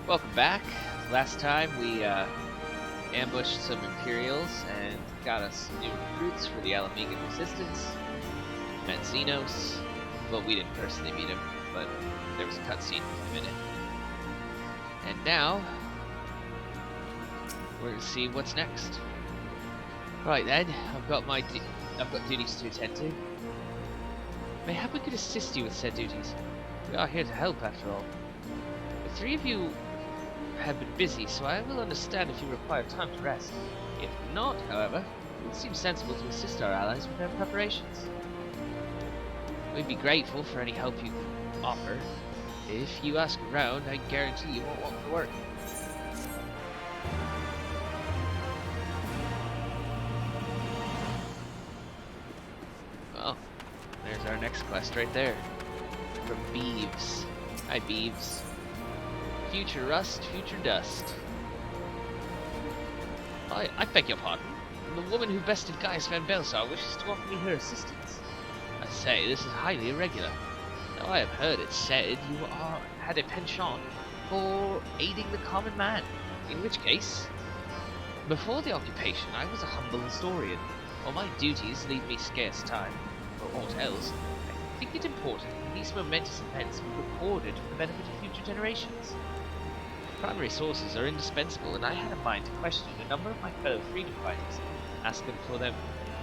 Welcome back. Last time we ambushed some Imperials and got us some new recruits for the Alamegan Resistance. Met Xenos. Well, we didn't personally meet him, but there was a cutscene with him in it. And now, we're going to see what's next. Right then, I've got duties to attend to. Mayhap we could assist you with said duties. We are here to help, after all. The three of you have been busy, so I will understand if you require time to rest. If not, however, it would seem sensible to assist our allies with their preparations. We'd be grateful for any help you can offer. If you ask around, I guarantee you won't want to work. Well, there's our next quest right there. From Beeves. Hi, Beeves. Future rust, future dust. I beg your pardon. The woman who bested Gaius Van Belsar wishes to offer me her assistance. I say, this is highly irregular. Though I have heard it said you had a penchant for aiding the common man. In which case, before the occupation, I was a humble historian. While my duties leave me scarce time for aught else, I think it important that these momentous events be recorded for the benefit of future generations. Primary sources are indispensable, and I had in mind to question a number of my fellow freedom fighters, ask them for their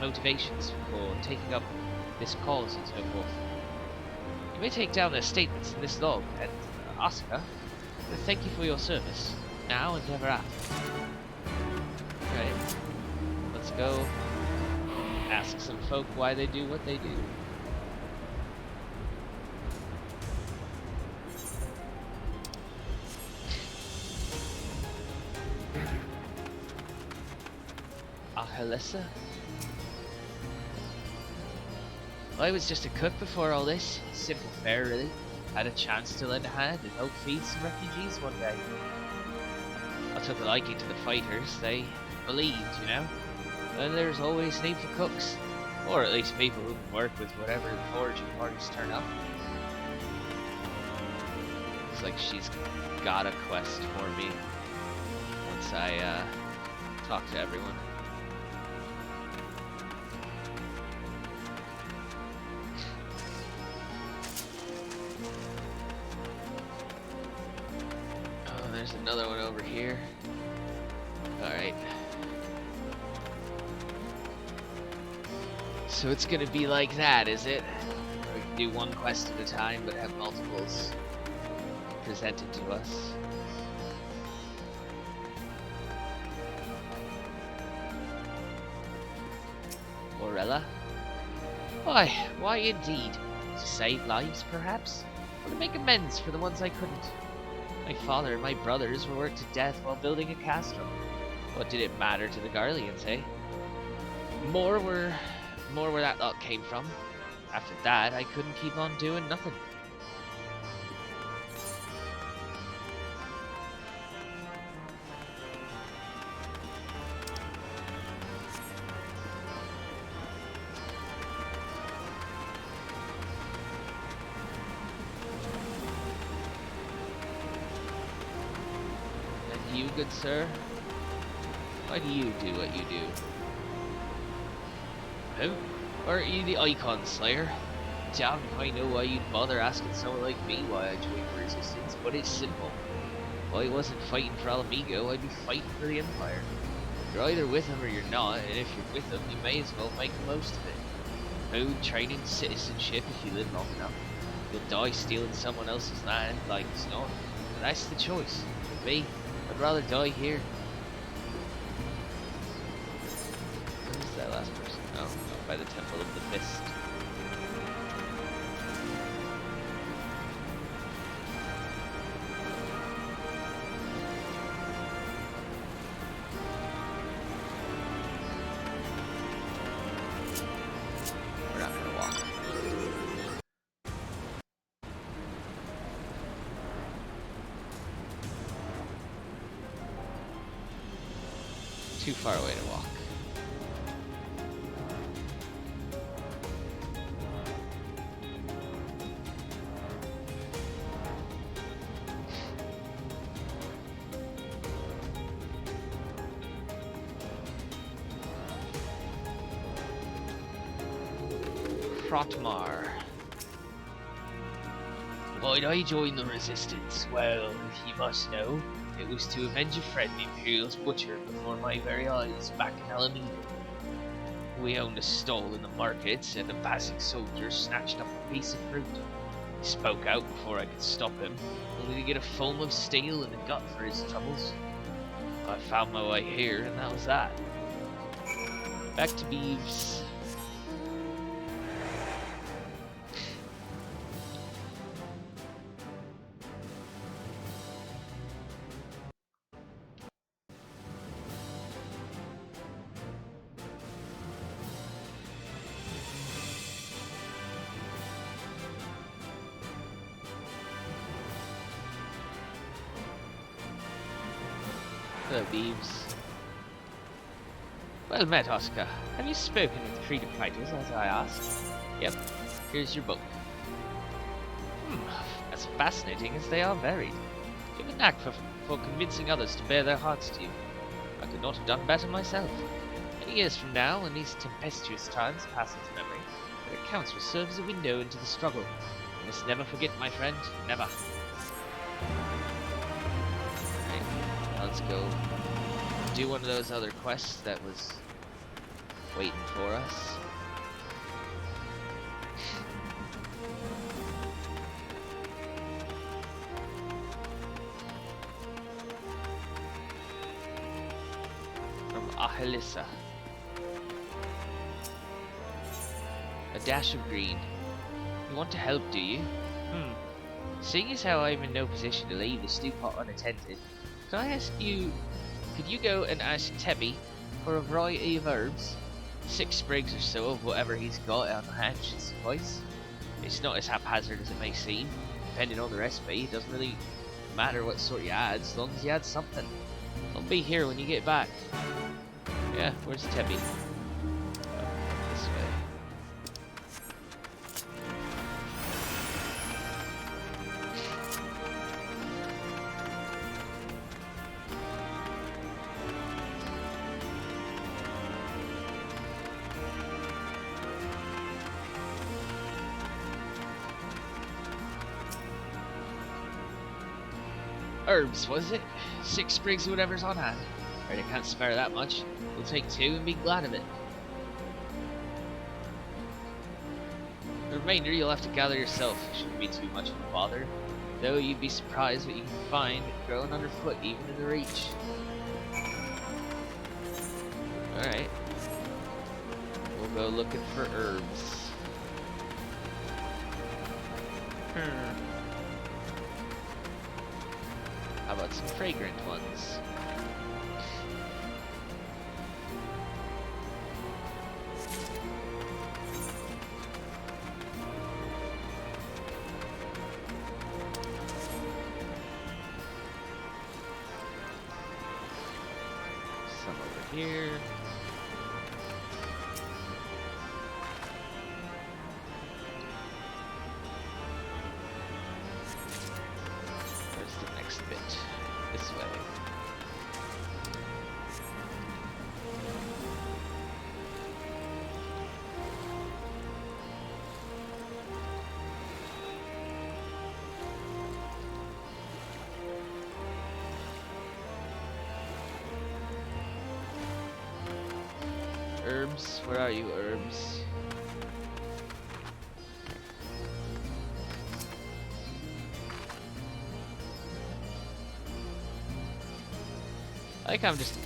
motivations for taking up this cause and so forth. You may take down their statements in this log, and Asuka, thank you for your service, now and ever after. Right, let's go ask some folk why they do what they do. Ahalessa? I was just a cook before all this. Simple fare, really. Had a chance to lend a hand and help feed some refugees one day. I took a liking to the fighters. They believed, you know. And there's always need for cooks. Or at least people who can work with whatever foraging parties turn up. Looks like she's got a quest for me once I talk to everyone. There's another one over here. Alright. So it's gonna be like that, is it? We can do one quest at a time, but have multiples presented to us. Morella? Why indeed? To save lives, perhaps? Or to make amends for the ones I couldn't? My father and my brothers were worked to death while building a castle. What did it matter to the Garleans, eh? More where that lot came from. After that, I couldn't keep on doing nothing. You, good sir? Why do you do what you do? Who? Or are you the Icon Slayer? Damn if I know why you'd bother asking someone like me why I joined the Resistance, but it's simple. If I wasn't fighting for Alamigo, I'd be fighting for the Empire. You're either with them or you're not, and if you're with them, you may as well make the most of it. Food, training, citizenship if you live long enough. You'll die stealing someone else's land, like it's not. But that's the choice. For me, I'd rather die here. Where's that last person? Oh, up by the Temple of the Mist. We're not gonna walk. Too far away to walk. Krotmar. Why'd I join the resistance? Well, if you must know, it was to avenge a friend the Imperials butchered before my very eyes back in Alameda. We owned a stall in the markets, and a passing soldier snatched up a piece of fruit. He spoke out before I could stop him, only to get a foam of steel in the gut for his troubles. I found my way here, and that was that. Back to Beeves. Hello, Beeves. Well met, Oscar. Have you spoken with freedom fighters, as I asked? Yep. Here's your book. As fascinating as they are varied. You have a knack for convincing others to bare their hearts to you. I could not have done better myself. Many years from now, when these tempestuous times pass into memory, their accounts will serve as a window into the struggle. You must never forget, my friend. Never. Let's go do one of those other quests that was waiting for us. From Ahelissa. A dash of green. You want to help, do you? Seeing as how I'm in no position to leave the stew pot unattended, can I ask you, could you go and ask Tebby for a variety of herbs? 6 sprigs or so of whatever he's got on hand should suffice. It's not as haphazard as it may seem. Depending on the recipe, it doesn't really matter what sort you add, as long as you add something. I'll be here when you get back. Yeah, where's Tebby? Oh, this way. Herbs, was it? 6 sprigs of whatever's on hand. Right, I can't spare that much. We'll take 2 and be glad of it. The remainder you'll have to gather yourself. It shouldn't be too much of a bother. Though you'd be surprised what you can find growing underfoot even in the reach. Alright. We'll go looking for herbs. How about some fragrant ones? Some over here. This way. Herbs, where are you, herbs? Like I'm just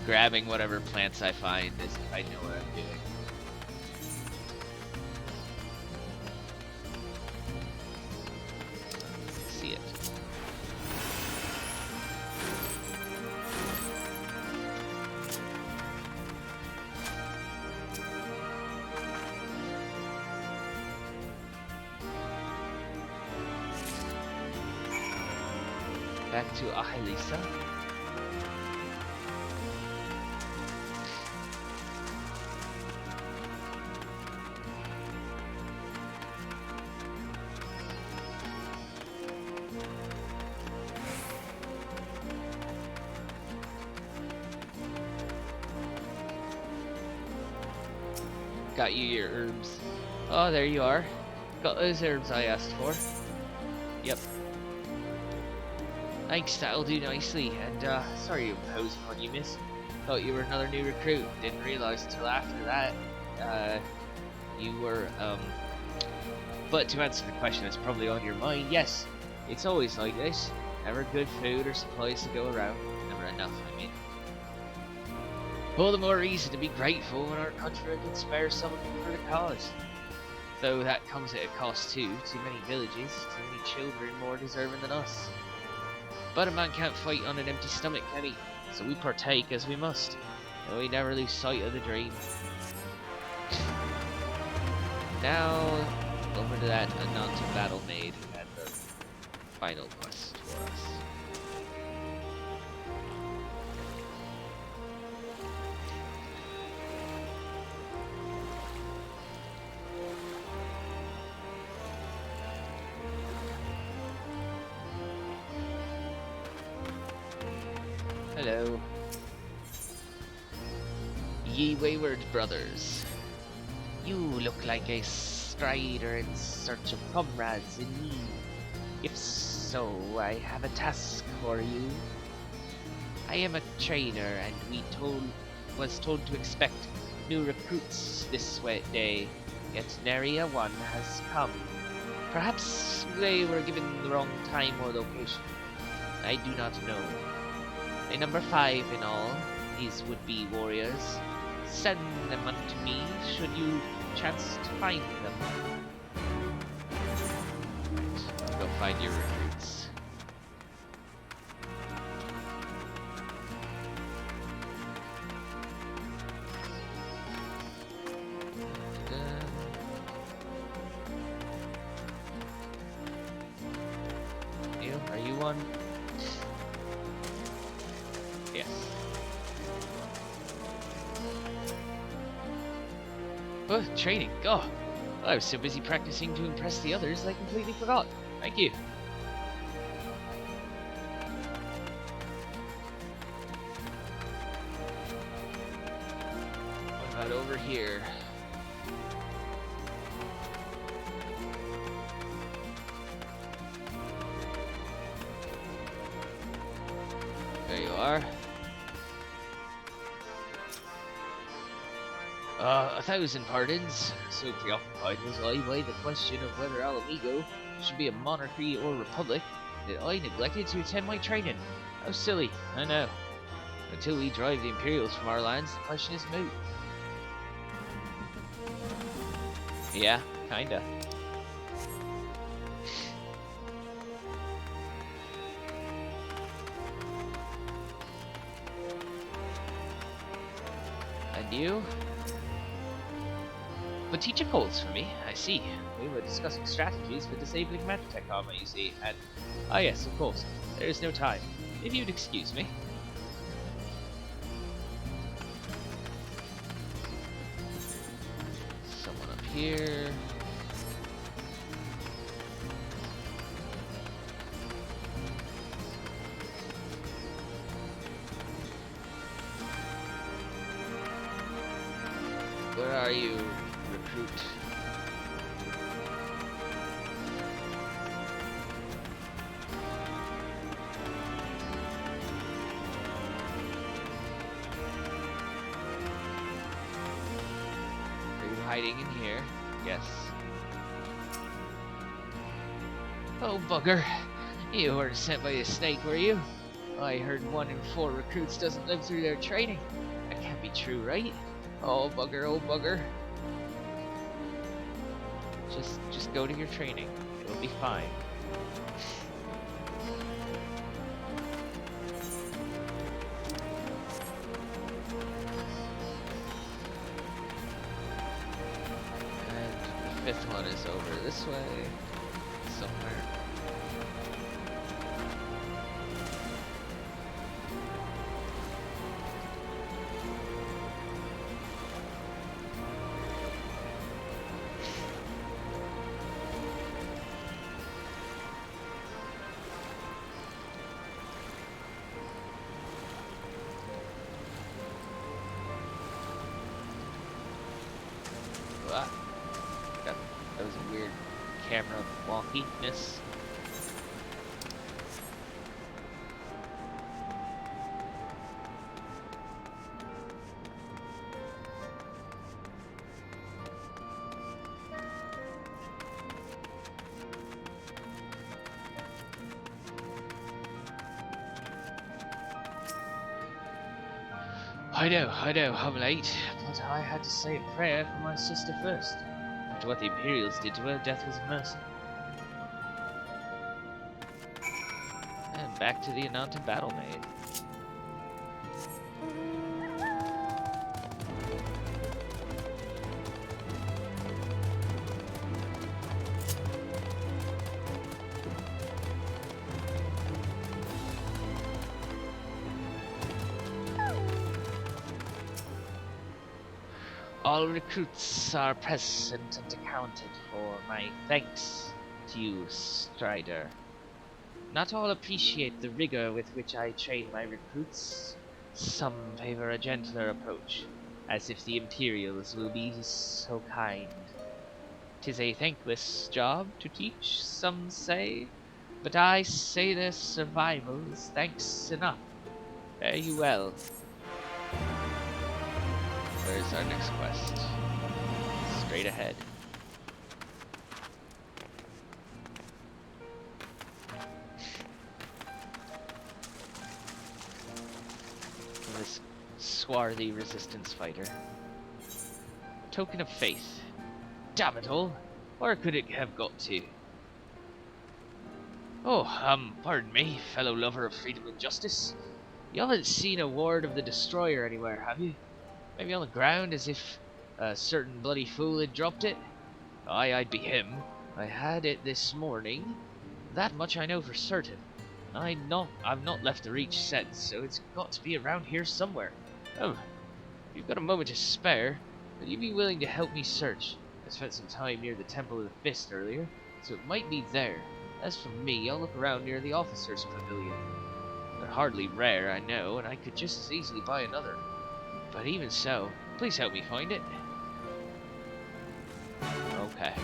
grabbing whatever plants I find as if I know what I'm doing. See it. Back to Ahelissa. Got you your herbs. Oh, there you are. Got those herbs I asked for. Yep. Thanks, that'll do nicely. And, sorry to impose upon you, miss. Thought you were another new recruit. Didn't realize until after that, you were, But to answer the question that's probably on your mind, yes, it's always like this. Never good food or supplies to go around. Never enough, I mean. All the more reason to be grateful when our country can spare someone for the cause. Though that comes at a cost too. Too many villages, too many children more deserving than us. But a man can't fight on an empty stomach, can he? So we partake as we must, and we never lose sight of the dream. Now, over to that Ananta battle maid who had the final quest for us. Hello. Ye wayward brothers. You look like a strider in search of comrades in need. If so, I have a task for you. I am a trainer, and was told to expect new recruits this day. Yet nary a one has come. Perhaps they were given the wrong time or location. I do not know. A number 5 in all, these would-be warriors. Send them unto me, should you chance to find them. Go find your recruits. You? Are you one? Yes. Oh, training. Oh, I was so busy practicing to impress the others, I completely forgot. Thank you. What about over here? There you are. 1,000 pardons. So preoccupied was I by the question of whether Alamigo should be a monarchy or republic that I neglected to attend my training. How silly, I know. Until we drive the Imperials from our lands, the question is moot. Yeah, kinda. And you? But teacher calls for me, I see. We were discussing strategies for disabling Magitech armor, you see, and... Ah yes, of course. There is no time. If you'd excuse me. Someone up here... Where are you, recruit? Are you hiding in here? Yes. Oh, bugger. You weren't sent by a snake, were you? I heard 1 in 4 recruits doesn't live through their training. That can't be true, right? Oh bugger, oh bugger. Just go to your training. It'll be fine. And the 5th one is over this way. Somewhere. Got camera wonkiness. I know, I'm late, but I had to say a prayer for my sister first. After what the Imperials did to her, death was a mercy. And back to the Anantan battle maid. All recruits are present and accounted for. My thanks to you, Strider. Not all appreciate the rigor with which I train my recruits. Some favor a gentler approach, as if the Imperials will be so kind. 'Tis a thankless job to teach, some say, but I say their survival is thanks enough. Fare you well. Where's our next quest? Straight ahead. This swarthy resistance fighter. Token of faith. Damn it all! Where could it have got to? Oh, pardon me, fellow lover of freedom and justice. You haven't seen a ward of the Destroyer anywhere, have you? Maybe on the ground, as if a certain bloody fool had dropped it? Aye, I'd be him. I had it this morning. That much I know for certain. I've not left the reach since, so it's got to be around here somewhere. Oh, if you've got a moment to spare, would you be willing to help me search? I spent some time near the Temple of the Fist earlier, so it might be there. As for me, I'll look around near the officers' pavilion. They're hardly rare, I know, and I could just as easily buy another. But even so, please help me find it. Okay.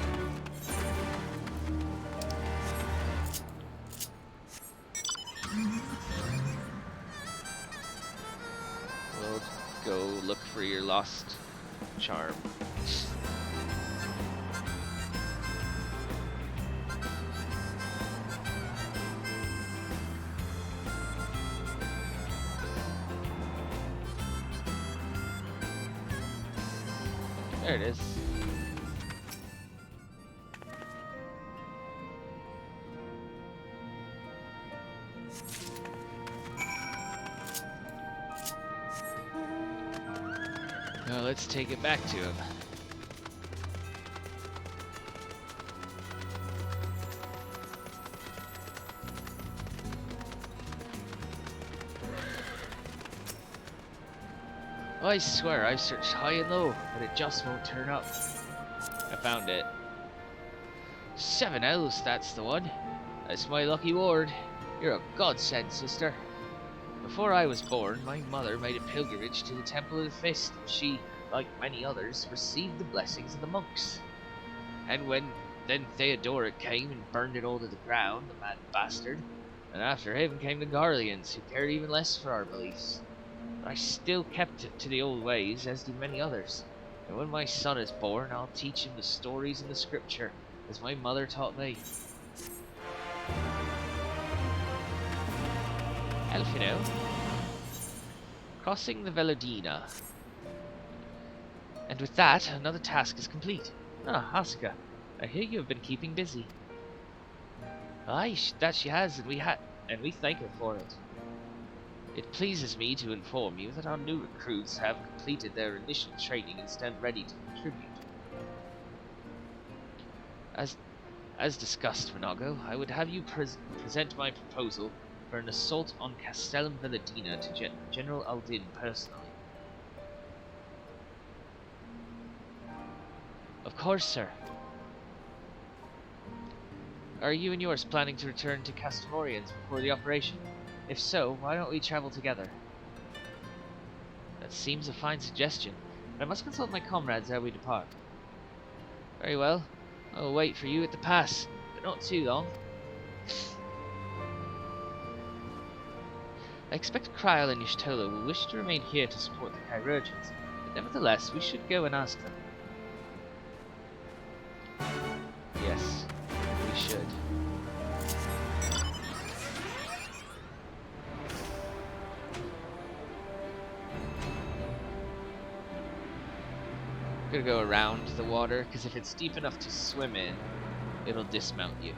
We'll go look for your lost charm. There it is. Now let's take it back to him. I swear I've searched high and low, but it just won't turn up. I found it. 7 L's, that's the one. That's my lucky ward. You're a godsend, sister. Before I was born, my mother made a pilgrimage to the Temple of the Fist, and she, like many others, received the blessings of the monks. And when then Theodoric came and burned it all to the ground, the mad bastard, and after him came the Garleans, who cared even less for our beliefs. But I still kept it to the old ways, as do many others. And when my son is born, I'll teach him the stories in the scripture, as my mother taught me. Elfino. Crossing the Velodina. And with that, another task is complete. Ah, Asuka, I hear you have been keeping busy. Aye, that she has, and we thank her for it. It pleases me to inform you that our new recruits have completed their initial training and stand ready to contribute. As discussed, Renago, I would have you present my proposal for an assault on Castellum Velodina to General Aldin personally. Of course, sir. Are you and yours planning to return to Castamorians before the operation? If so, why don't we travel together? That seems a fine suggestion, but I must consult my comrades ere we depart. Very well. I'll wait for you at the pass, but not too long. I expect Kryl and Y'shtola will wish to remain here to support the Chirurgeons, but nevertheless we should go and ask them. Yes, we should. I'm gonna go around the water, because if it's deep enough to swim in, it'll dismount you.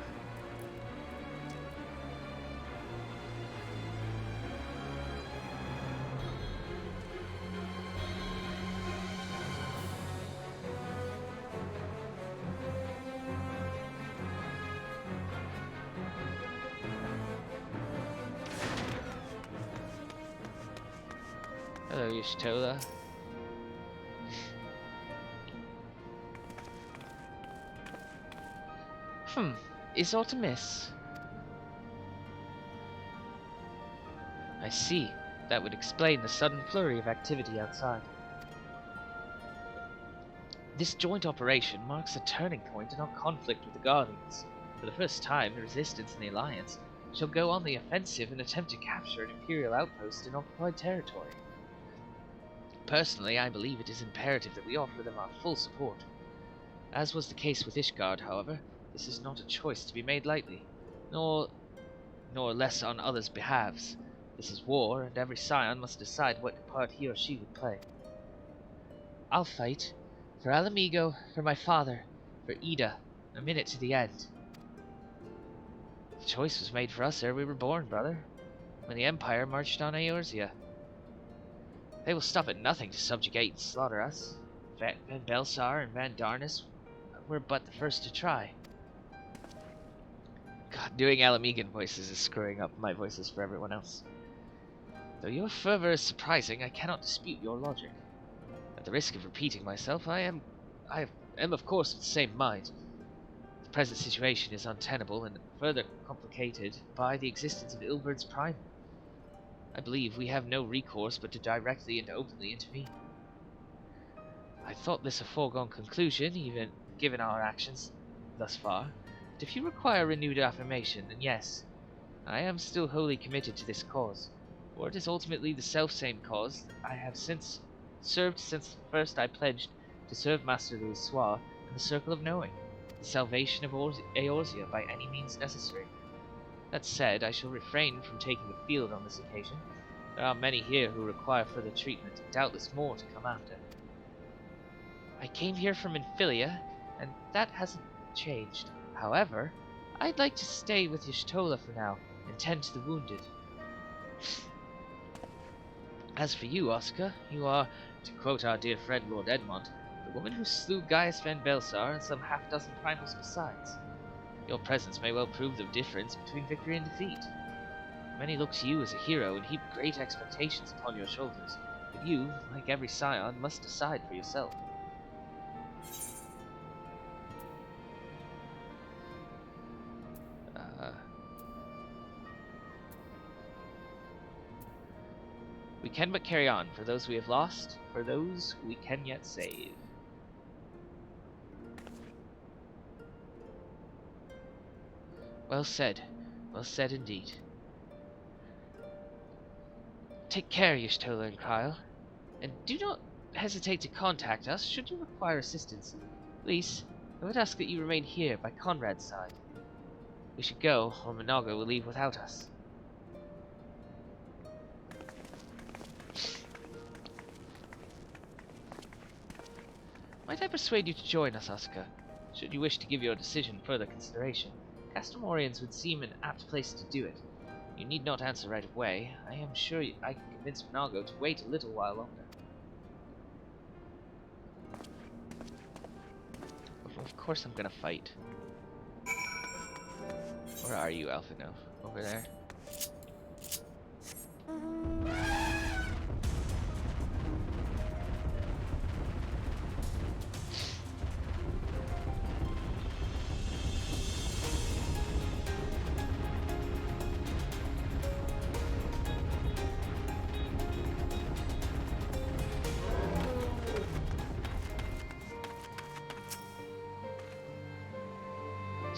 Hello, Y'shtola. Is aught amiss? I see. That would explain the sudden flurry of activity outside. This joint operation marks a turning point in our conflict with the Guardians. For the first time, the Resistance and the Alliance shall go on the offensive and attempt to capture an Imperial outpost in occupied territory. Personally, I believe it is imperative that we offer them our full support. As was the case with Ishgard, however, this is not a choice to be made lightly, nor less on others' behalves. This is war, and every scion must decide what part he or she would play. I'll fight. For Alamigo, for my father, for Ida, a minute to the end. The choice was made for us ere we were born, brother, when the Empire marched on Eorzea. They will stop at nothing to subjugate and slaughter us. Van Belsar and Van Darnus were but the first to try. God, doing Alamigan voices is screwing up my voices for everyone else. Though your fervor is surprising, I cannot dispute your logic. At the risk of repeating myself, I am of course of the same mind. The present situation is untenable and further complicated by the existence of Ilburd's Primal. I believe we have no recourse but to directly and openly intervene. I thought this a foregone conclusion, even given our actions thus far. But if you require renewed affirmation, then yes, I am still wholly committed to this cause, for it is ultimately the self-same cause that I have served since first I pledged to serve Master Louis Soir in the Circle of Knowing, the salvation of Eorzea by any means necessary. That said, I shall refrain from taking the field on this occasion. There are many here who require further treatment, and doubtless more to come after. I came here from Infilia, and that hasn't changed. However, I'd like to stay with Y'shtola for now, and tend to the wounded. As for you, Oscar, you are, to quote our dear friend Lord Edmond, the woman who slew Gaius Van Belsar and some half-dozen primals besides. Your presence may well prove the difference between victory and defeat. Many look to you as a hero and heap great expectations upon your shoulders, but you, like every scion, must decide for yourself. We can but carry on, for those we have lost, for those we can yet save. Well said indeed. Take care, Y'shtola and Kryl, and do not hesitate to contact us should you require assistance. Please, I would ask that you remain here by Conrad's side. We should go, or Minago will leave without us. Might I persuade you to join us, Oscar, should you wish to give your decision further consideration? Castamorians would seem an apt place to do it. You need not answer right away. I am sure I can convince Minago to wait a little while longer. Of course I'm gonna fight. Where are you, Alphino? Over there?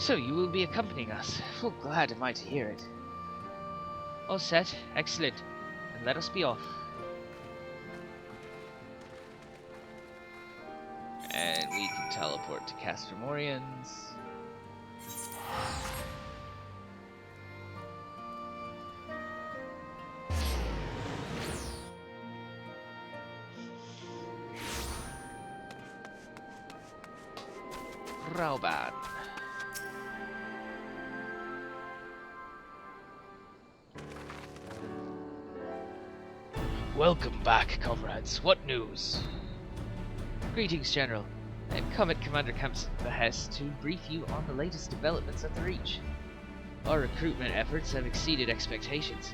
So you will be accompanying us. Full glad am I to hear it. All set. Excellent. And let us be off. And we can teleport to Castor Morians. Rauban. Welcome back, comrades. What news? Greetings, General. I have come at Commander Kemp's behest to brief you on the latest developments at the Reach. Our recruitment efforts have exceeded expectations.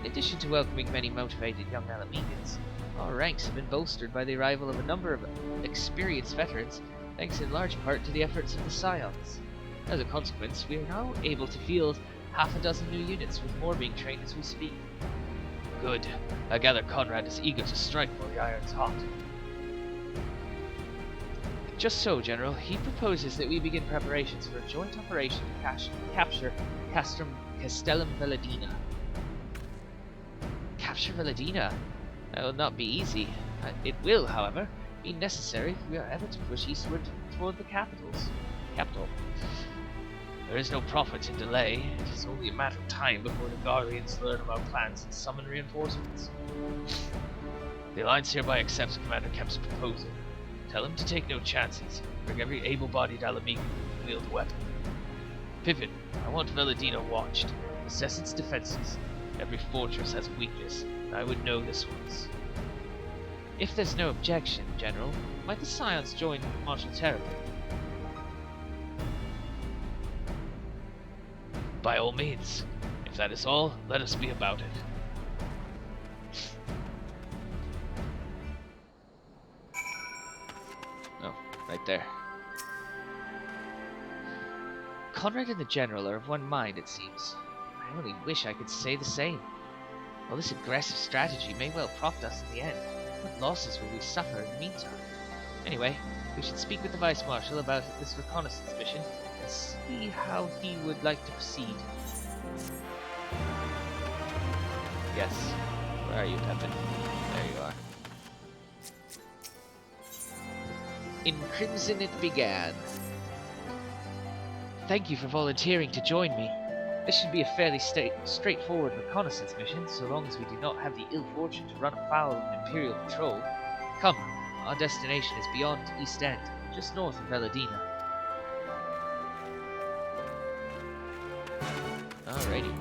In addition to welcoming many motivated young Alamegans, our ranks have been bolstered by the arrival of a number of experienced veterans, thanks in large part to the efforts of the Scions. As a consequence, we are now able to field half a dozen new units, with more being trained as we speak. Good. I gather Conrad is eager to strike while the iron's hot. Just so, General. He proposes that we begin preparations for a joint operation to capture Castellum Velladina. Capture Velladina? That will not be easy. It will, however, be necessary if we are ever to push eastward toward the capital. There is no profit in delay. It is only a matter of time before the Guardians learn of our plans and summon reinforcements. The Alliance hereby accepts Commander Kemp's proposal. Tell him to take no chances. Bring every able-bodied Alamegan who can wield a weapon. Pippin, I want Velladina watched. Assess its defenses. Every fortress has a weakness, and I would know this one's. If there's no objection, General, might the Scions join Marshal Terrapin? By all means. If that is all, let us be about it. Oh, right there. Conrad and the General are of one mind, it seems. I only wish I could say the same. While this aggressive strategy may well prompt us in the end, what losses will we suffer in the meantime? Anyway, we should speak with the Vice Marshal about this reconnaissance mission and see how he would like to proceed. Yes. Where are you, Pepin? There you are. In Crimson it began. Thank you for volunteering to join me. This should be a fairly straightforward reconnaissance mission, so long as we do not have the ill fortune to run afoul of an Imperial patrol. Come, our destination is beyond East End, just north of Velladina. Alrighty.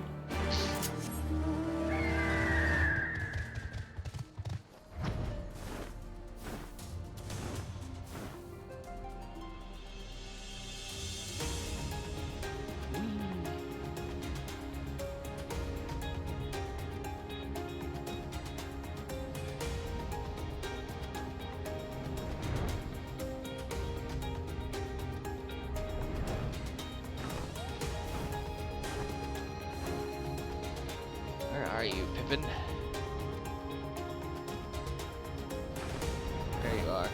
Where are you, Pippin? There you are.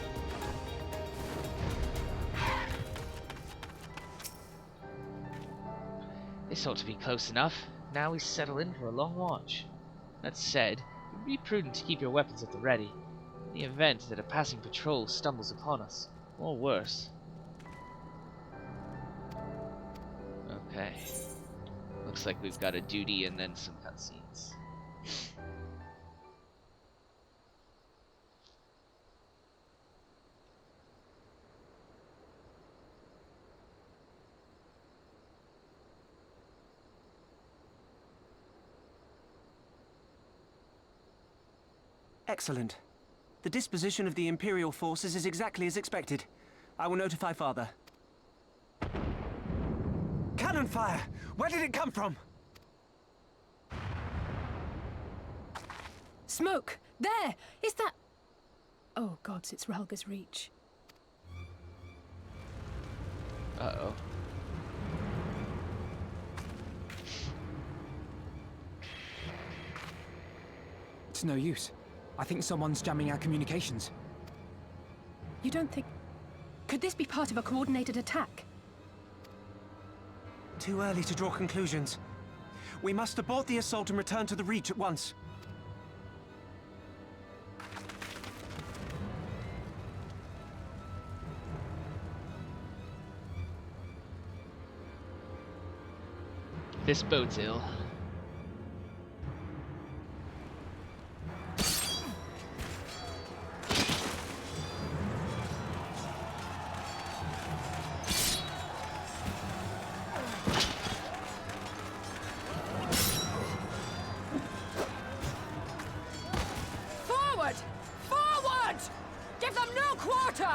This ought to be close enough. Now we settle in for a long watch. That said, it would be prudent to keep your weapons at the ready, in the event that a passing patrol stumbles upon us, or worse. Okay. Looks like we've got a duty and then some cutscenes. Excellent. The disposition of the Imperial forces is exactly as expected. I will notify Father. Cannon fire! Where did it come from? Smoke! There! Is that... Oh gods, it's Rhalga's Reach. Uh-oh. It's no use. I think someone's jamming our communications. You don't think... Could this be part of a coordinated attack? Too early to draw conclusions. We must abort the assault and return to the Reach at once. This bodes ill. Forward! Forward! Give them no quarter!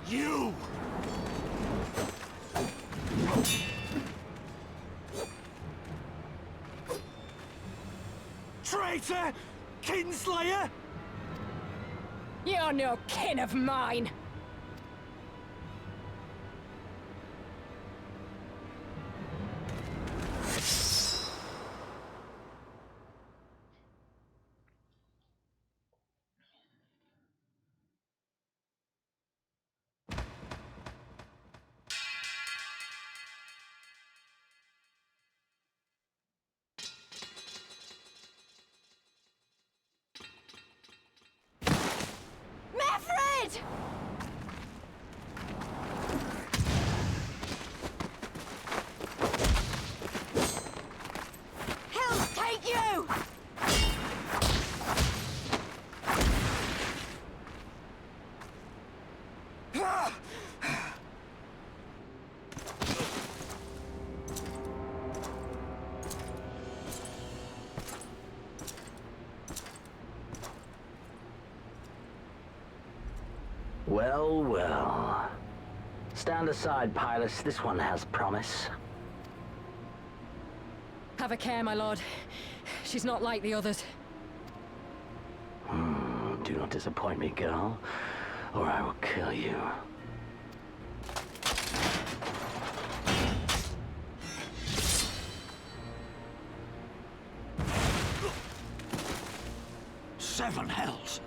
You! Traitor! Kinslayer! You're no kin of mine! Meffred! He'll take you! Well, well. Stand aside, Pilus. This one has promise. Have a care, my lord. She's not like the others. Do not disappoint me, girl, or I will kill you. Seven hells!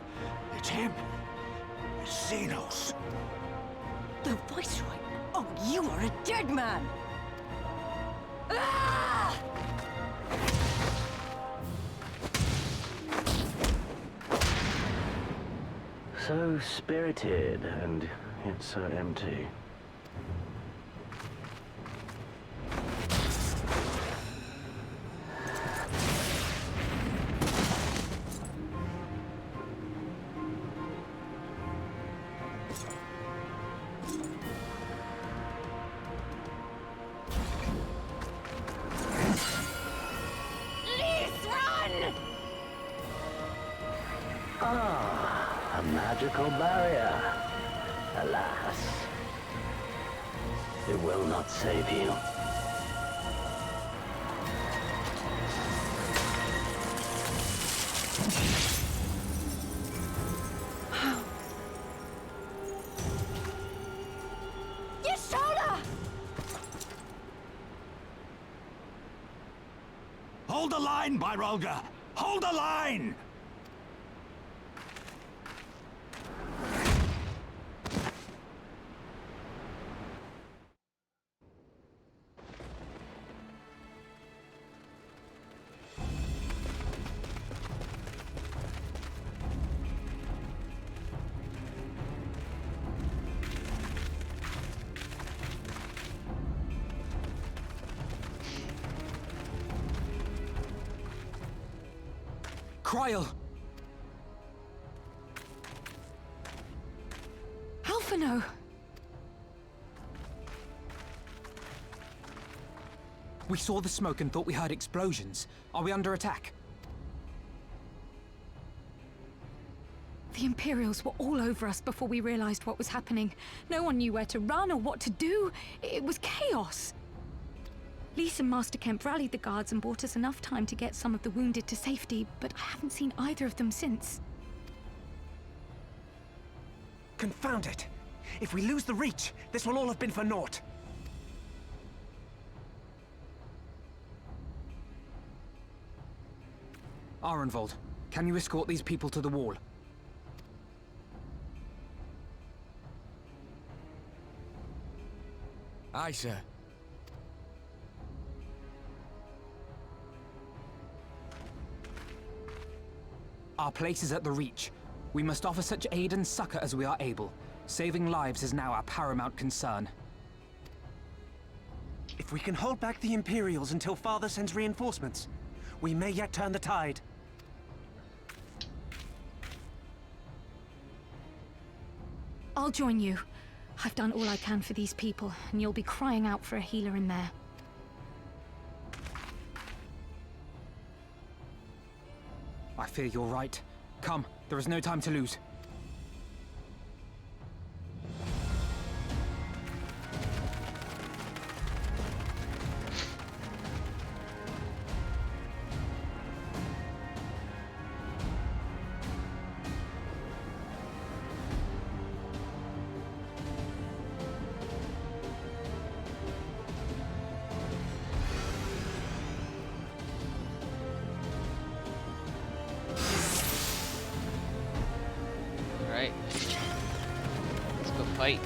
It's him! It's Xenos! The Viceroy? Oh, you are a dead man! Ah! So spirited, and yet so empty. Ah, a magical barrier. Alas, it will not save you. Your shoulder! Hold the line, Byrolga! Hold the line! Kryl! Alphino! We saw the smoke and thought we heard explosions. Are we under attack? The Imperials were all over us before we realized what was happening. No one knew where to run or what to do. It was chaos. Lise and Master Kemp rallied the guards and bought us enough time to get some of the wounded to safety, but I haven't seen either of them since. Confound it! If we lose the Reach, this will all have been for naught. Arenvold, can you escort these people to the wall? Aye, sir. Our place is at the Reach. We must offer such aid and succor as we are able. Saving lives is now our paramount concern. If we can hold back the Imperials until Father sends reinforcements, we may yet turn the tide. I'll join you. I've done all I can for these people, and you'll be crying out for a healer in there. I fear you're right. Come, there is no time to lose. Alright. Let's go fight.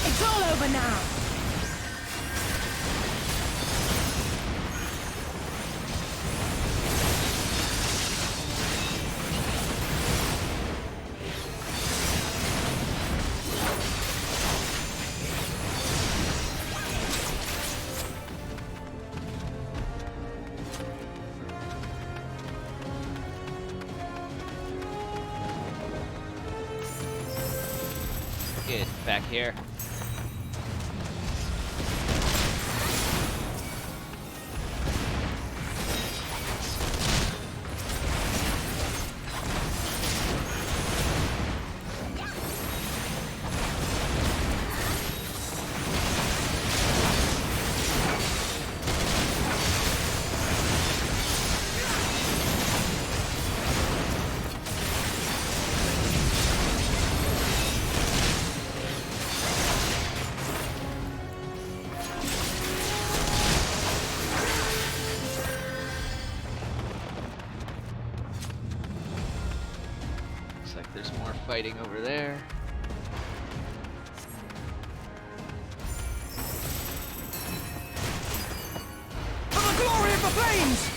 It's all over now! Get back here. Looks like there's more fighting over there. For the glory of the flames!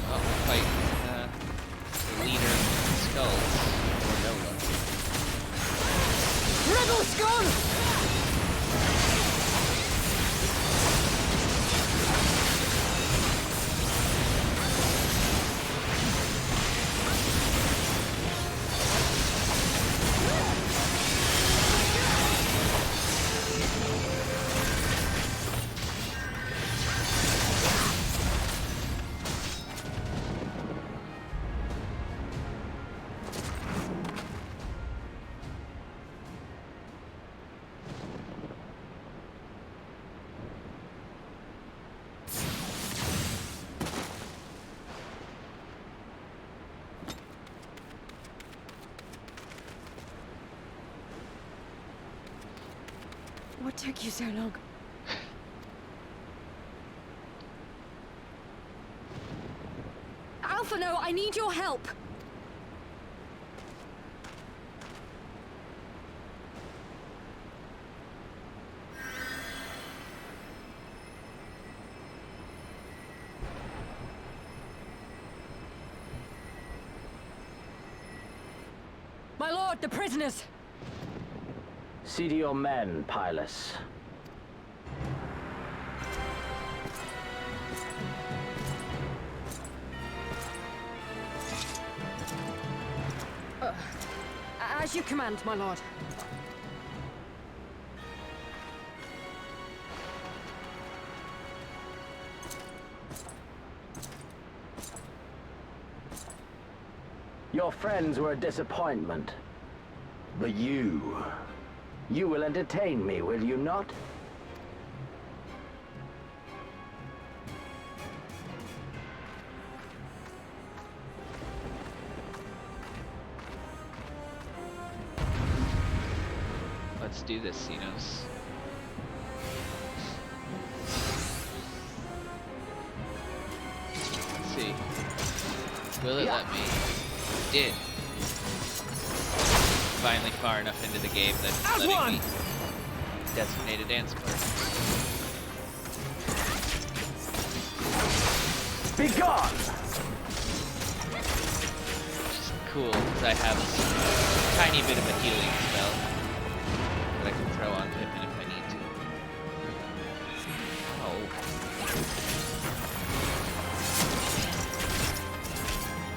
Oh, we'll fight the leader of the skulls, Ordola. Rebel Skull! What took you so long? Alpha, no, I need your help! My lord, the prisoners! See to your men, Pylus. As you command, my lord. Your friends were a disappointment. But you will entertain me, will you not? Let's do this, Xenos. Let's see. Will it let me? It did. Finally far enough into the game that it's letting me designate a dance partner. Be gone! Which is cool, because I have a tiny bit of a healing spell that I can throw on Pippin if I need to. Oh.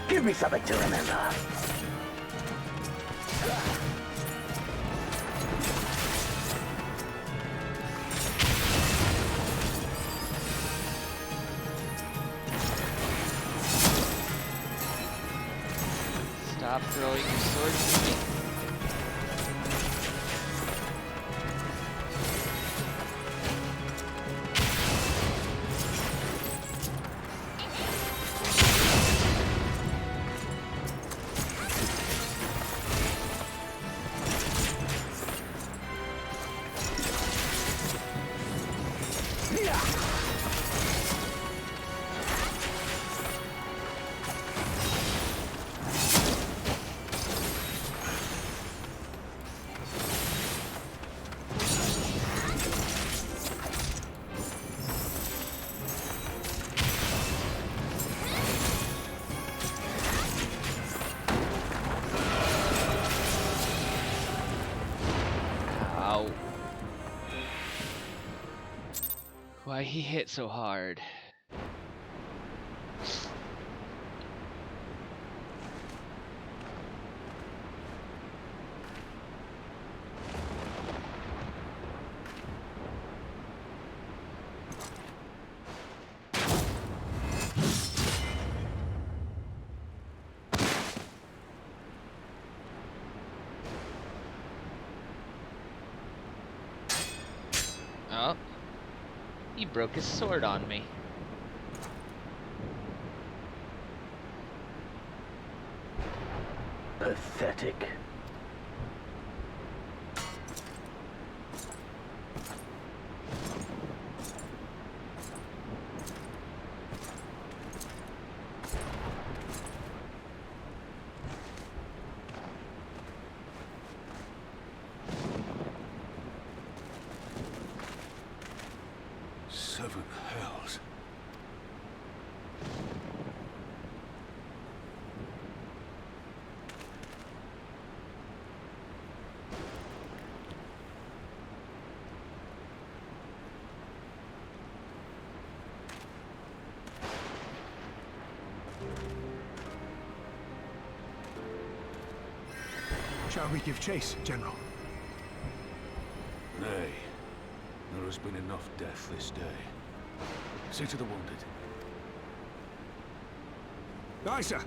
Give me something to remember. Stop throwing your swords at me. Ow. Why he hit so hard? Oh. He broke his sword on me. Pathetic. Seven hells. Shall we give chase, General? Nay. There has been enough death this day. See to the wounded. Aye, sir.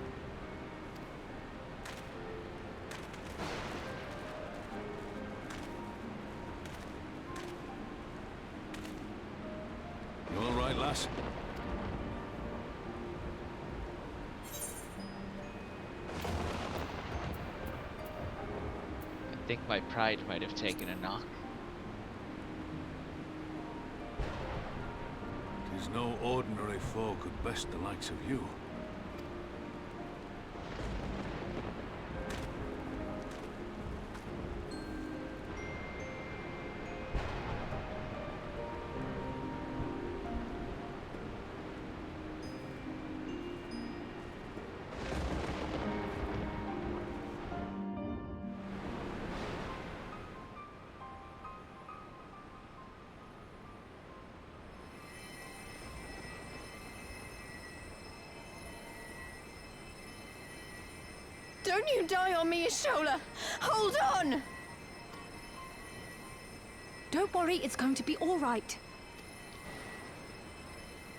You all right, lass? I think my pride might have taken a knock. Tis no ordinary foe could best the likes of you. Don't you die on me, Ishola! Hold on! Don't worry, it's going to be all right.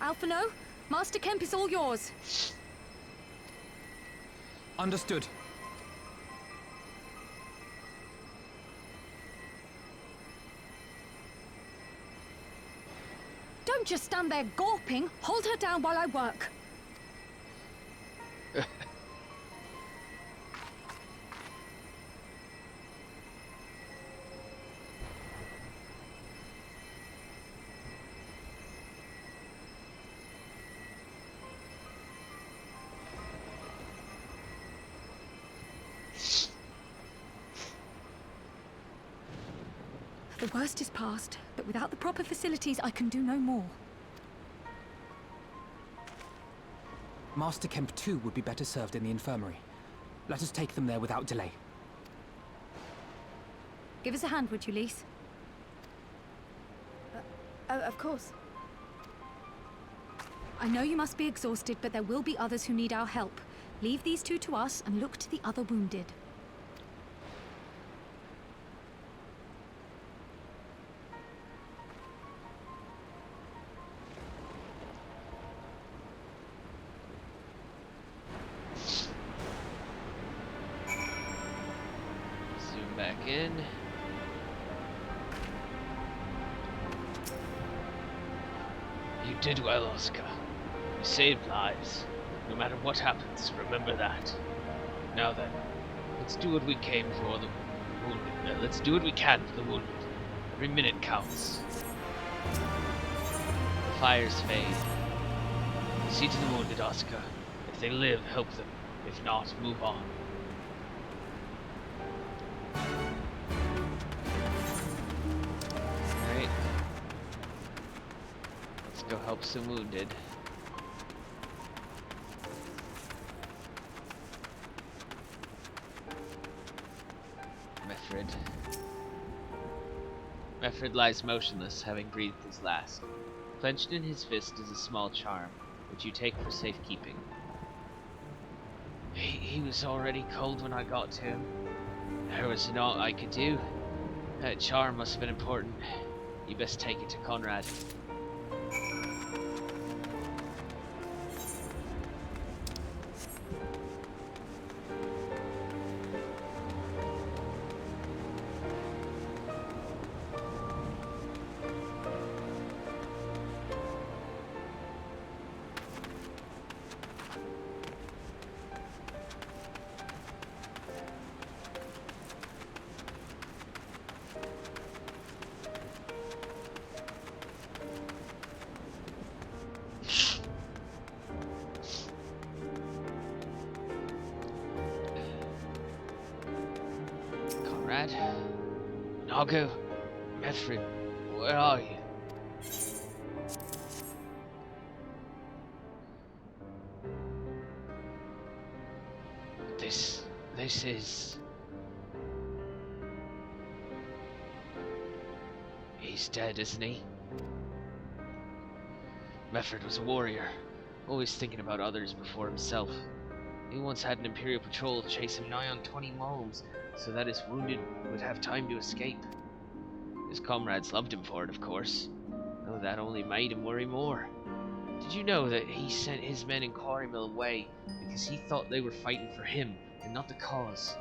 Alphino, Master Kemp is all yours. Understood. Don't just stand there gawping. Hold her down while I work. The worst is past, but without the proper facilities, I can do no more. Master Kemp too would be better served in the infirmary. Let us take them there without delay. Give us a hand, would you, Lise? Of course. I know you must be exhausted, but there will be others who need our help. Leave these two to us and look to the other wounded. Zoom back in. You did well, Oscar. You saved lives. No matter what happens, remember that. Now then, let's do what we came for the wounded. Let's do what we can for the wounded. Every minute counts. The fires fade. See to the wounded, Oscar. If they live, help them. If not, move on. Alright. Let's go help some wounded. Meffred lies motionless, having breathed his last. Clenched in his fist is a small charm, which you take for safekeeping. He was already cold when I got to him. There was naught I could do. That charm must have been important. You best take it to Conrad. Conrad? Nago? Meffred, where are you? This is... He's dead, isn't he? Meffred was a warrior, always thinking about others before himself. He once had an Imperial patrol chase him nigh on 20 miles, so that his wounded would have time to escape. His comrades loved him for it, of course, though that only made him worry more. Did you know that he sent his men in Quarrymill away because he thought they were fighting for him and not the cause?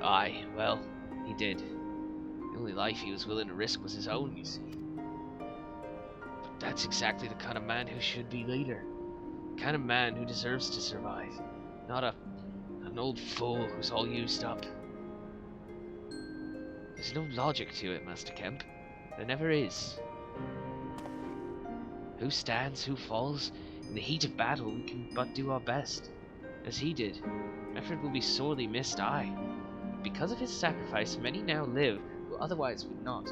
Aye, well, he did. The only life he was willing to risk was his own, you see. But that's exactly the kind of man who should be leader. The kind of man who deserves to survive, not an old fool who's all used up. There's no logic to it, Master Kemp. There never is. Who stands, who falls? In the heat of battle, we can but do our best. As he did. Meffred will be sorely missed, aye. But because of his sacrifice, many now live who otherwise would not.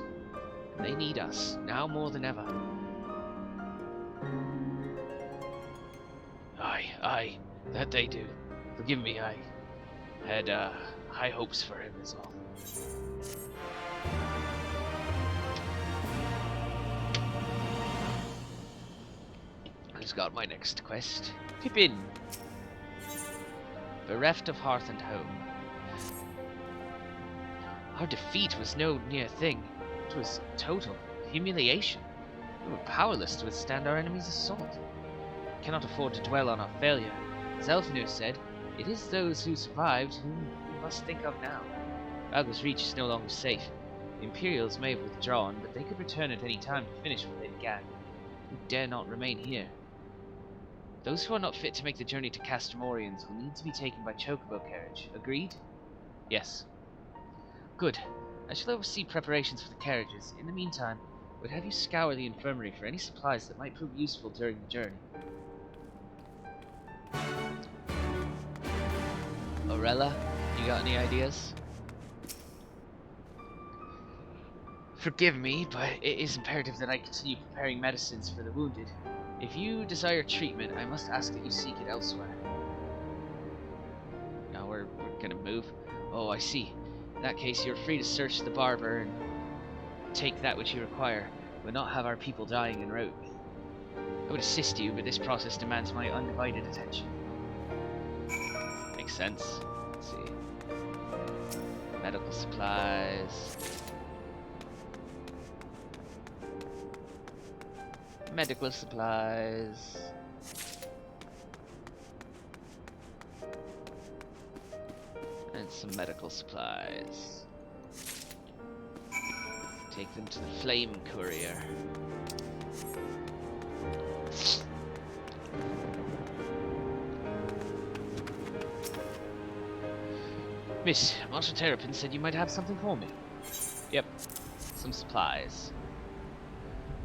And they need us, now more than ever. Aye, that they do. Forgive me, I had high hopes for him as well. Who's got my next quest? Pippin! Bereft of hearth and home, Our defeat was no mere thing. It was total humiliation. We were powerless to withstand our enemy's assault. We cannot afford to dwell on our failure. As Elfnir said, it is those who survived whom we must think of now. Ralga's Reach is no longer safe. The Imperials may have withdrawn, but they could return at any time to finish what they began. We dare not remain here. Those who are not fit to make the journey to Castramorians will need to be taken by chocobo carriage. Agreed? Yes. Good. I shall oversee preparations for the carriages. In the meantime, I would have you scour the infirmary for any supplies that might prove useful during the journey. Orella, you got any ideas? Forgive me, but it is imperative that I continue preparing medicines for the wounded. If you desire treatment, I must ask that you seek it elsewhere. Now we're gonna move. Oh, I see. In that case, you're free to search the barber and take that which you require, but not have our people dying en route. I would assist you, but this process demands my undivided attention. Makes sense. Let's see. Medical supplies. Medical supplies. And some medical supplies. Take them to the Flame Courier. Miss, Marshal Terrapin said you might have something for me. Yep, some supplies.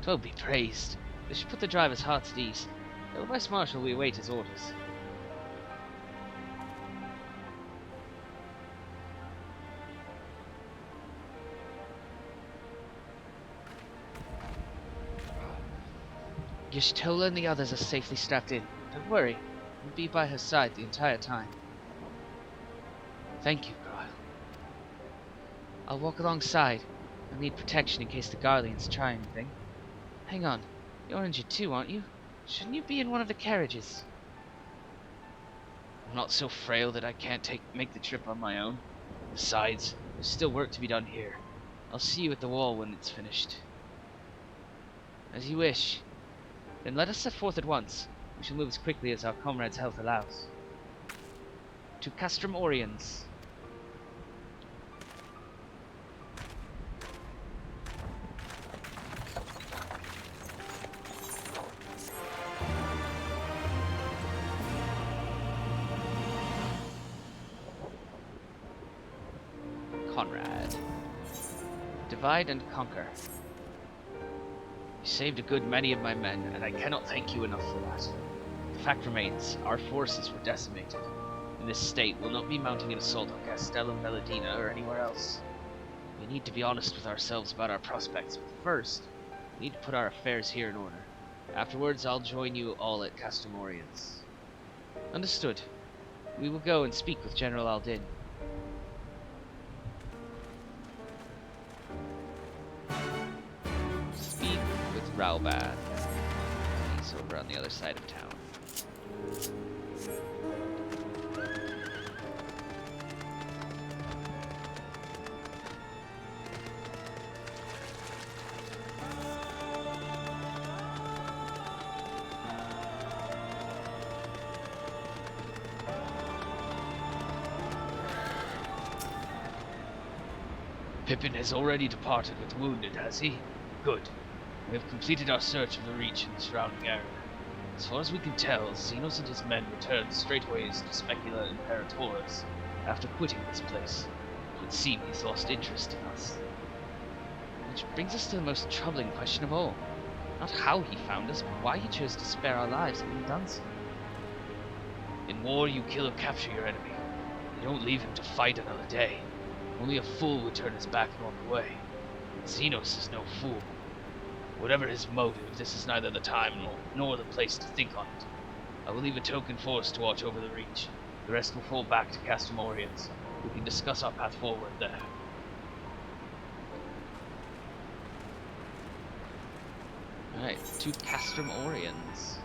'Twill be praised. This should put the driver's hearts at ease. Tell the Vice Marshal we await his orders. Yashtola and the others are safely strapped in. Don't worry, we'll be by her side the entire time. Thank you, Groyle. I'll walk alongside. I'll need protection in case the Garleans try anything. Hang on, you're injured too, aren't you? Shouldn't you be in one of the carriages? I'm not so frail that I can't make the trip on my own. Besides, there's still work to be done here. I'll see you at the wall when it's finished. As you wish. Then let us set forth at once. We shall move as quickly as our comrades' health allows. To Castramorians. Conrad. Divide and conquer. You saved a good many of my men, and I cannot thank you enough for that. The fact remains, our forces were decimated. In this state, we'll not be mounting an assault on Castellum Veladina or anywhere else. We need to be honest with ourselves about our prospects, but first, we need to put our affairs here in order. Afterwards, I'll join you all at Castramorians. Understood. We will go and speak with General Aldin. Speak with Rauban. He's over on the other side of town. Pippin has already departed with the wounded, has he? Good. We have completed our search of the Reach and the surrounding area. As far as we can tell, Xenos and his men returned straightways to Specula Imperatoris after quitting this place. It would seem he's lost interest in us. Which brings us to the most troubling question of all. Not how he found us, but why he chose to spare our lives having done so. In war, you kill or capture your enemy. You don't leave him to fight another day. Only a fool would turn his back and walk away. Xenos is no fool. Whatever his motive, this is neither the time nor the place to think on it. I will leave a token force to watch over the Reach. The rest will fall back to Castramorians. We can discuss our path forward there. Alright, to Castramorians.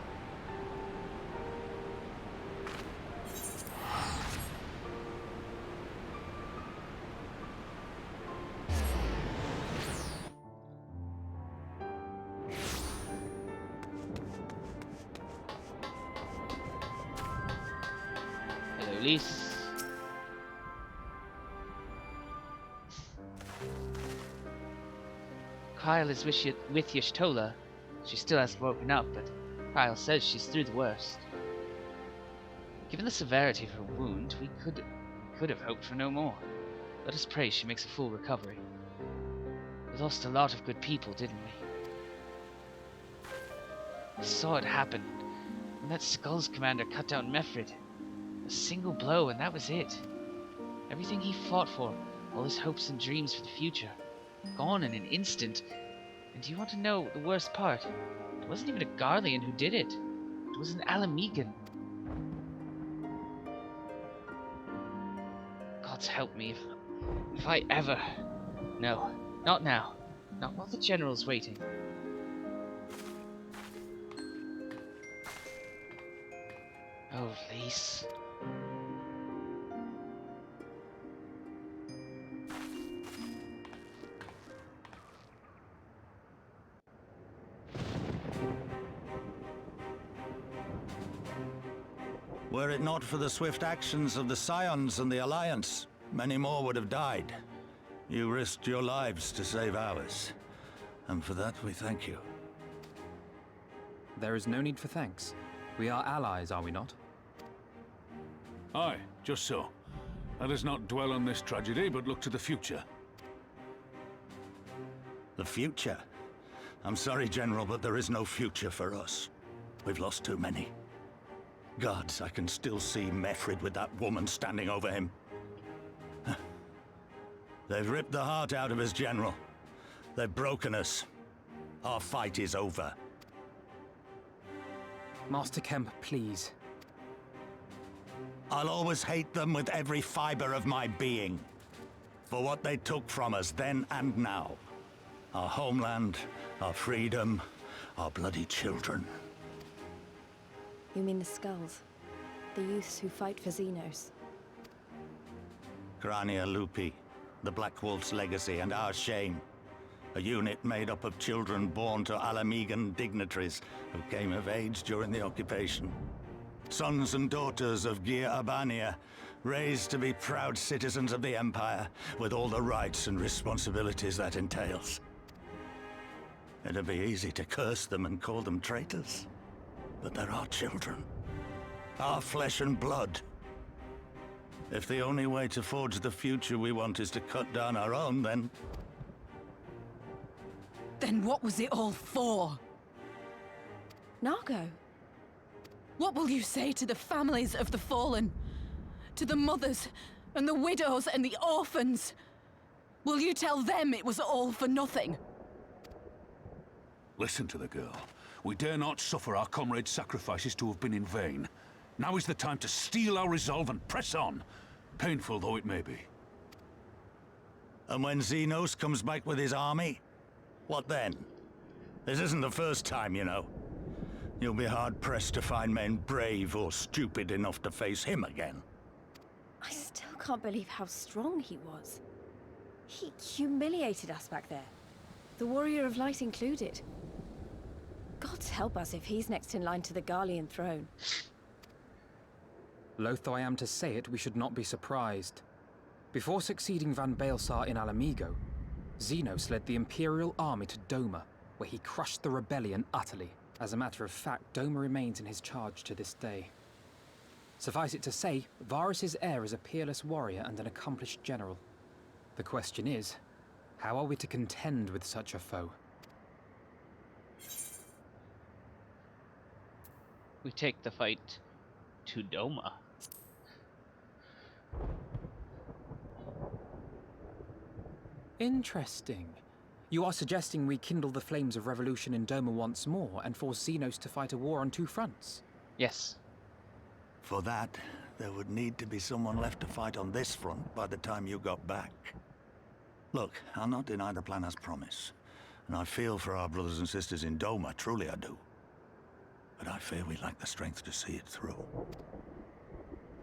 So Lise... Kyle is with Y'shtola. She still hasn't woken up, but Kyle says she's through the worst. Given the severity of her wound, we could have hoped for no more. Let us pray she makes a full recovery. We lost a lot of good people, didn't we? We saw it happen when that Skulls commander cut down Mefrid. A single blow and that was it. Everything he fought for, all his hopes and dreams for the future, gone in an instant. And do you want to know the worst part? It wasn't even a Garlean who did it. It was an Alamegan. God's help me if I ever... No, not now. Not while the General's waiting. Oh, Lise. Were it not for the swift actions of the Scions and the Alliance, many more would have died. You risked your lives to save ours, and for that we thank you. There is no need for thanks. We are allies, are we not? Aye, just so. Let us not dwell on this tragedy, but look to the future. The future? I'm sorry, General, but there is no future for us. We've lost too many. Gods, I can still see Mefrid with that woman standing over him. They've ripped the heart out of us, General. They've broken us. Our fight is over. Master Kemp, please. I'll always hate them with every fiber of my being. For what they took from us then and now. Our homeland, our freedom, our bloody children. You mean the Skulls? The youths who fight for Xenos? Grania Lupi, the Black Wolf's legacy and our shame. A unit made up of children born to Alamegan dignitaries who came of age during the occupation. Sons and daughters of Gir Abania, raised to be proud citizens of the Empire, with all the rights and responsibilities that entails. It'd be easy to curse them and call them traitors. But they're our children. Our flesh and blood. If the only way to forge the future we want is to cut down our own, then... Then what was it all for? Nargo? What will you say to the families of the fallen? To the mothers, and the widows, and the orphans? Will you tell them it was all for nothing? Listen to the girl. We dare not suffer our comrades' sacrifices to have been in vain. Now is the time to steel our resolve and press on, painful though it may be. And when Xenos comes back with his army, what then? This isn't the first time, you know. You'll be hard-pressed to find men brave or stupid enough to face him again. I still can't believe how strong he was. He humiliated us back there. The Warrior of Light included. Gods help us if he's next in line to the Garlean throne. Loath though I am to say it, we should not be surprised. Before succeeding Van Baelsar in Alamigo, Xenos led the Imperial army to Doma, where he crushed the rebellion utterly. As a matter of fact, Doma remains in his charge to this day. Suffice it to say, Varus's heir is a peerless warrior and an accomplished general. The question is, how are we to contend with such a foe? We take the fight to Doma. Interesting. You are suggesting we kindle the flames of revolution in Doma once more and force Xenos to fight a war on two fronts? Yes. For that, there would need to be someone left to fight on this front by the time you got back. Look, I'll not deny the plan as promised. And I feel for our brothers and sisters in Doma, truly I do. But I fear we lack the strength to see it through.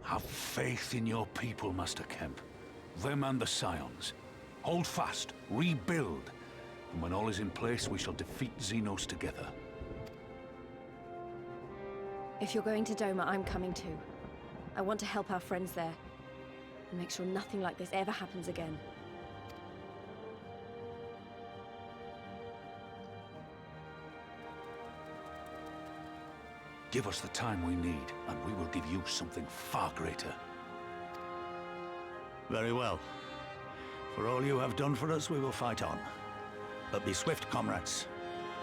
Have faith in your people, Master Kemp. Them and the Scions. Hold fast, rebuild. And when all is in place, we shall defeat Xenos together. If you're going to Doma, I'm coming too. I want to help our friends there. And make sure nothing like this ever happens again. Give us the time we need, and we will give you something far greater. Very well. For all you have done for us, we will fight on. But be swift, comrades.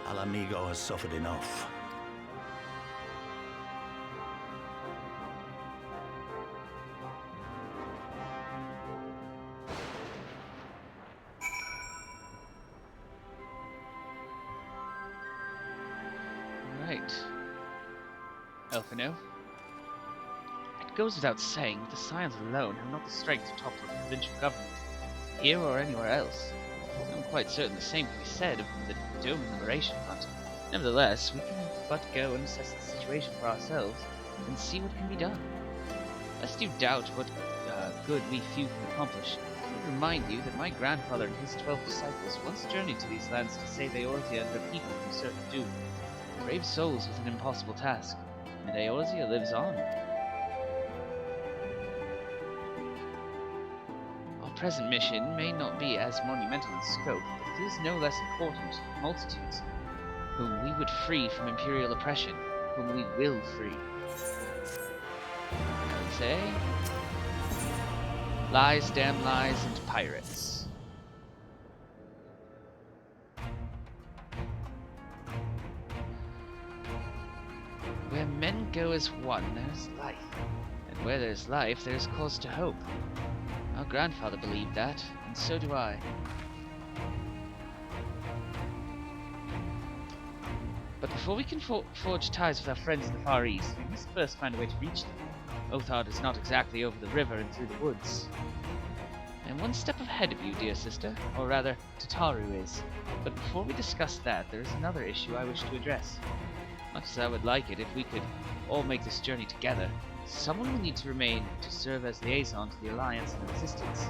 Alamigo has suffered enough. Right. Elfino. It goes without saying that the Scions alone have not the strength to topple a provincial government, here or anywhere else. I'm quite certain the same can be said of the Dome Liberation Front. Nevertheless, we can but go and assess the situation for ourselves and see what can be done. Lest you doubt what good we few can accomplish, I would remind you that my grandfather and his 12 disciples once journeyed to these lands to save Eorzea and her people from certain doom. Brave souls with an impossible task, and Eorzea lives on. Our present mission may not be as monumental in scope, but it is no less important to multitudes, whom we would free from Imperial oppression, whom we will free. I would say, lies, damn lies, and pirates. Where men go as one, there's life. And where there's life, there's cause to hope. Our grandfather believed that, and so do I. But before we can forge ties with our friends in the Far East, we must first find a way to reach them. Othard is not exactly over the river and through the woods. I'm one step ahead of you, dear sister, or rather, Tataru is. But before we discuss that, there is another issue I wish to address. Much as I would like it if we could all make this journey together, someone will need to remain to serve as liaison to the Alliance and the Resistance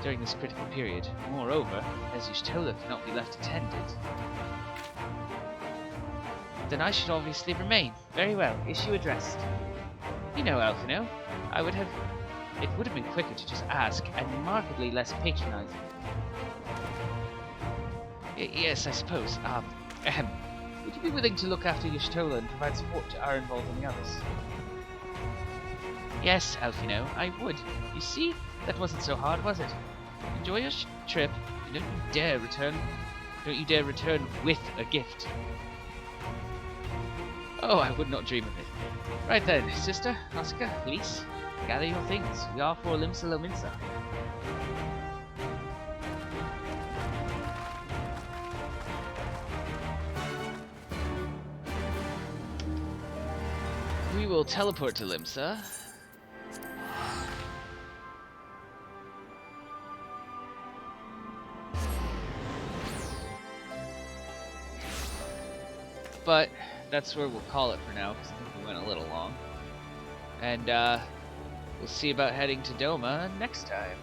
during this critical period. Moreover, as Y'shtola cannot be left attended, then I should obviously remain. Very well, issue addressed. You know, Elfino, it would have been quicker to just ask, and markedly less patronizing. Yes, I suppose. Would you be willing to look after Y'shtola and provide support to our involving the others? Yes, Elfino, I would. You see, that wasn't so hard, was it? Enjoy your trip, and don't you dare return with a gift. Oh, I would not dream of it. Right then, sister, Oscar, Lise, gather your things. We are for Limsa Lominsa. We will teleport to Limsa. But that's where we'll call it for now, because I think we went a little long. And we'll see about heading to Doma next time.